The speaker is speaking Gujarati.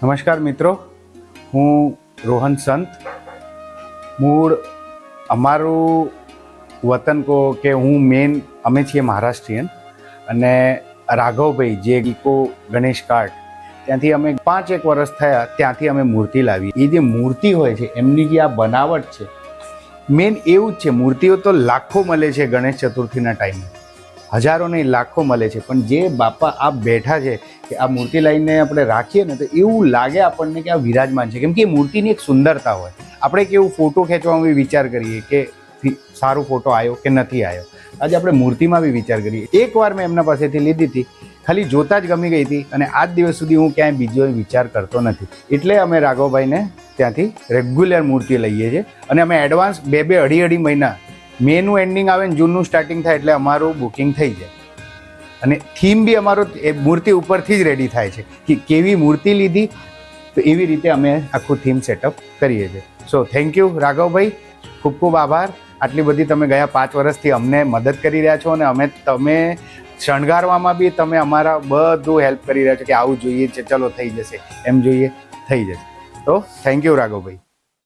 નમસ્કાર મિત્રો, હું રોહન સંત. મૂળ અમારું વતન કહો કે હું અમે છીએ મહારાષ્ટ્રીયન, અને રાઘવભાઈ જે ગીકો ગણેશ કાર્ટ ત્યાંથી અમે 5-1 વર્ષ થયા, ત્યાંથી અમે મૂર્તિ લાવી. એ જે મૂર્તિ હોય છે એમની જે આ બનાવટ છે, મેન એવું જ છે. મૂર્તિઓ તો લાખો મળે છે ગણેશ ચતુર્થીના ટાઈમે, હજારો નહીં લાખો મળે છે, પણ જે બાપા આ બેઠા છે કે આ મૂર્તિ લઈને આપણે રાખીએ ને તો એવું લાગે આપણને કે આ વિરાજમાન છે, કેમ કે એ મૂર્તિની એક સુંદરતા હોય. આપણે કેવું ફોટો ખેંચવામાં બી વિચાર કરીએ કે સારો ફોટો આવ્યો કે નથી આવ્યો, આજે આપણે મૂર્તિમાં બી વિચાર કરીએ. એકવાર મેં એમના પાસેથી લીધી હતી, ખાલી જોતા જ ગમી ગઈ હતી, અને આજ દિવસ સુધી હું ક્યાંય બીજો વિચાર કરતો નથી. એટલે અમે રાઘવભાઈને ત્યાંથી રેગ્યુલર મૂર્તિ લઈએ છીએ, અને અમે એડવાન્સ 2-2 અઢી મહિના, મેનું એન્ડિંગ આવે ને જૂનનું સ્ટાર્ટિંગ થાય એટલે અમારું બુકિંગ થઈ જાય. અને થીમ બી અમારો એ મૂર્તિ ઉપરથી જ રેડી થાય છે કે કેવી મૂર્તિ લીધી, તો એવી રીતે અમે આખું થીમ સેટઅપ કરીએ છીએ. સો થેન્ક યુ રાઘવભાઈ, ખૂબ ખૂબ આભાર. આટલી બધી તમે ગયા 5 વર્ષથી અમને મદદ કરી રહ્યા છો, અને તમે શણગારવામાં બી તમે અમારા બધું હેલ્પ કરી રહ્યા છો કે આવું જોઈએ છે, ચલો થઈ જશે, એમ જોઈએ થઈ જશે. તો થેન્ક યુ રાઘવભાઈ.